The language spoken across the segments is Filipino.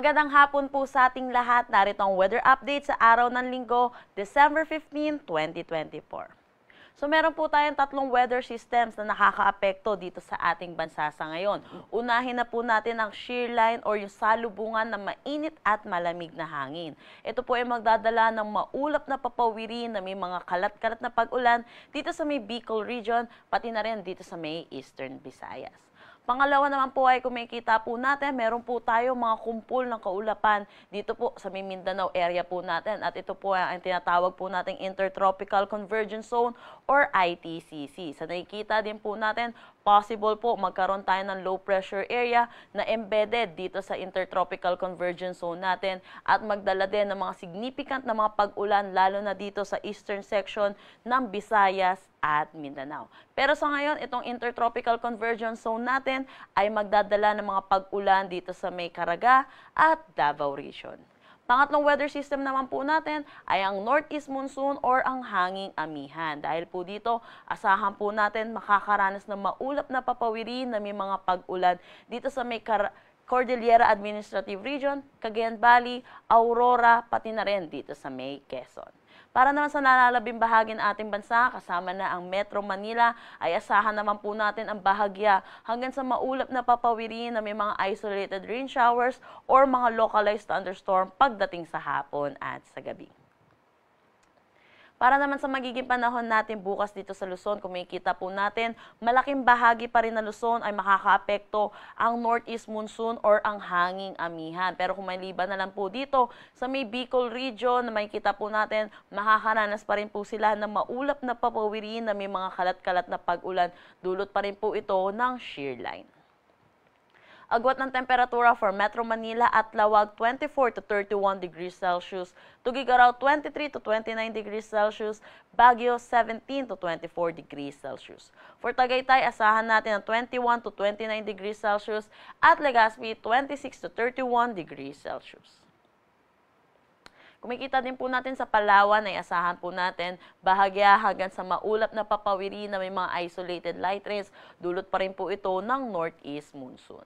Magandang hapon po sa ating lahat. Narito ang weather update sa araw ng Linggo, December 15, 2024. So meron po tayong tatlong weather systems na nakakaapekto dito sa ating bansa sa ngayon. Unahin na po natin ang shear line or yung salubungan ng mainit at malamig na hangin. Ito po ay magdadala ng maulap na papawirin na may mga kalat-kalat na pag-ulan dito sa may Bicol region, pati na rin dito sa may Eastern Visayas. Pangalawa naman po ay kung makikita po natin, meron po tayo mga kumpul ng kaulapan dito po sa Mindanao area po natin. At ito po ang tinatawag po nating Intertropical Convergence Zone or ITCC. Sa nakikita din po natin, possible po magkaroon tayo ng low pressure area na embedded dito sa Intertropical Convergence Zone natin at magdala din ng mga significant na mga pag-ulan lalo na dito sa eastern section ng Visayas at Mindanao. Pero sa ngayon, itong Intertropical Convergence Zone natin ay magdadala ng mga pag-ulan dito sa may Caraga at Davao Region. Pangatlong weather system naman po natin ay ang Northeast Monsoon or ang hanging amihan. Dahil po dito, asahan po natin makakaranas ng maulap na papawirin na may mga pag-ulan dito sa may Cordillera Administrative Region, Cagayan Valley, Aurora, pati na rin dito sa may Quezon. Para naman sa nalalabing bahagi ng ating bansa, kasama na ang Metro Manila, ay asahan naman po natin ang bahagya hanggang sa maulap na papawirin na may mga isolated rain showers or mga localized thunderstorm pagdating sa hapon at sa gabi. Para naman sa magiging panahon natin bukas dito sa Luzon, kung makikita po natin, malaking bahagi pa rin ng Luzon ay makakaapekto ang Northeast Monsoon or ang hanging amihan. Pero kung may liban na lang po dito, sa may Bicol region na makikita po natin, makakaranas pa rin po sila ng maulap na papawirin na may mga kalat-kalat na pag-ulan. Dulot pa rin po ito ng shear line. Agwat ng temperatura for Metro Manila at Lawag 24 to 31 degrees Celsius, Tuguegarao 23 to 29 degrees Celsius, Baguio 17 to 24 degrees Celsius. For Tagaytay, asahan natin ang 21 to 29 degrees Celsius at Legazpi 26 to 31 degrees Celsius. Kumikita din po natin sa Palawan ay asahan po natin bahagya hanggang sa maulap na papawirin na may mga isolated light rains, dulot pa rin po ito ng Northeast Monsoon.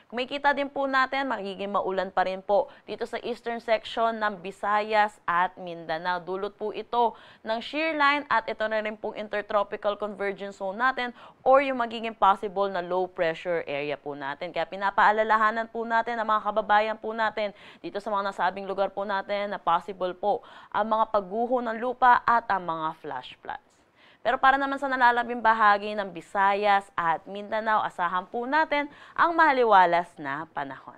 Kumikita din po natin, magiging maulan pa rin po dito sa eastern section ng Visayas at Mindanao. Dulot po ito ng shear line at ito na rin pong Intertropical Convergence Zone natin or yung magiging possible na low pressure area po natin. Kaya pinapaalalahanan po natin ang mga kababayan po natin dito sa mga nasabing lugar po natin na possible po ang mga pagguho ng lupa at ang mga flash floods. Pero para naman sa nalalabing bahagi ng Visayas at Mindanao, asahan po natin ang maliwalas na panahon.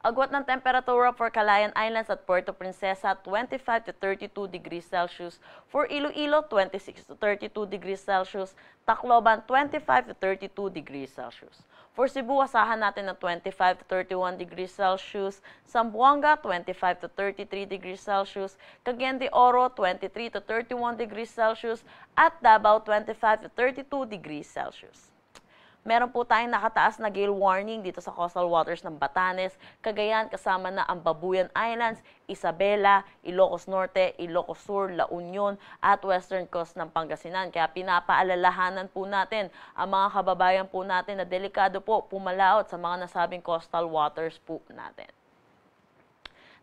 Agwat ng temperatura for Calayan Islands at Puerto Princesa, 25 to 32 degrees Celsius. For Iloilo, 26 to 32 degrees Celsius. Tacloban, 25 to 32 degrees Celsius. For Cebu, asahan natin ng 25 to 31 degrees Celsius. Zamboanga, 25 to 33 degrees Celsius. Cagayan de Oro, 23 to 31 degrees Celsius. At Davao, 25 to 32 degrees Celsius. Meron po tayong nakataas na gale warning dito sa coastal waters ng Batanes, Cagayan, kasama na ang Babuyan Islands, Isabela, Ilocos Norte, Ilocos Sur, La Union at western coast ng Pangasinan. Kaya pinapaalalahanan po natin ang mga kababayan po natin na delikado po pumalaot sa mga nasabing coastal waters po natin.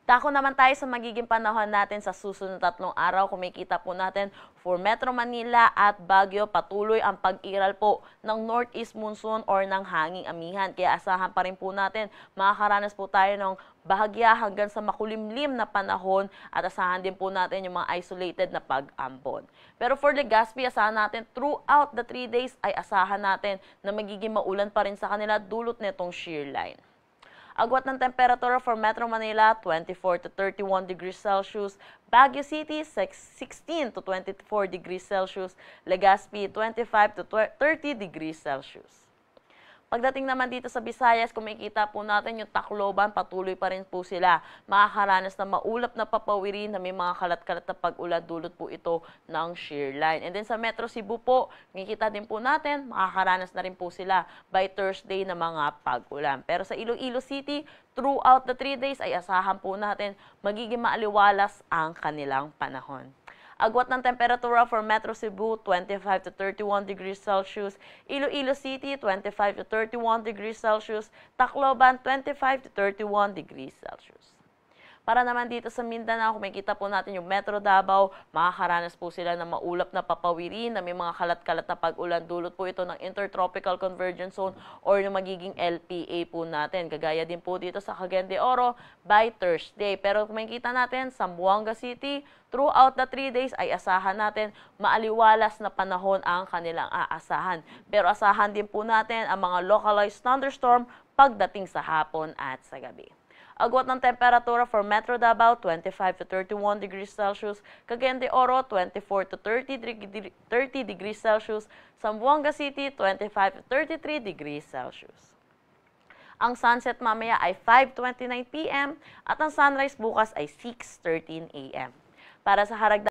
Dako naman tayo sa magiging panahon natin sa susunod na 3 araw. Kung makikita po natin, for Metro Manila at Baguio, patuloy ang pag-iral po ng Northeast Monsoon or ng hanging amihan. Kaya asahan pa rin po natin, makakaranas po tayo ng bahagya hanggang sa makulimlim na panahon at asahan din po natin yung mga isolated na pag-ambon. Pero for Legazpi, asahan natin throughout the 3 days ay asahan natin na magiging maulan pa rin sa kanila dulot nitong shear line. Agwat ng temperatura for Metro Manila, 24 to 31 degrees Celsius. Baguio City, 16 to 24 degrees Celsius. Legazpi, 25 to 30 degrees Celsius. Pagdating naman dito sa Visayas, kung makikita po natin yung Tacloban, patuloy pa rin po sila. Makakaranas na maulap na papawirin na may mga kalat-kalat na pag-ulan, dulot po ito ng shear line. And then sa Metro Cebu po, makikita din po natin, makakaranas na rin po sila by Thursday na mga pag-ulan. Pero sa Iloilo City, throughout the 3 days ay asahan po natin magiging maaliwalas ang kanilang panahon. Agwat ng temperatura for Metro Cebu, 25 to 31 degrees Celsius. Iloilo City, 25 to 31 degrees Celsius. Tacloban, 25 to 31 degrees Celsius. Para naman dito sa Mindanao, kung makikita po natin yung Metro Davao, makakaranas po sila ng maulap na papawirin na may mga kalat-kalat na pag-ulan. Dulot po ito ng Intertropical Convergence Zone or yung magiging LPA po natin. Kagaya din po dito sa Cagayan de Oro by Thursday. Pero kung makikita natin, sa Zamboanga City, throughout the 3 days ay asahan natin maaliwalas na panahon ang kanilang aasahan. Pero asahan din po natin ang mga localized thunderstorm pagdating sa hapon at sa gabi. Agwat ng temperatura for Metro Davao, 25 to 31 degrees Celsius. Cagayan de Oro, 24 to 30 degrees Celsius. Zamboanga City, 25 to 33 degrees Celsius. Ang sunset mamaya ay 5:29 p.m. at ang sunrise bukas ay 6:13 a.m. Para sa haragdan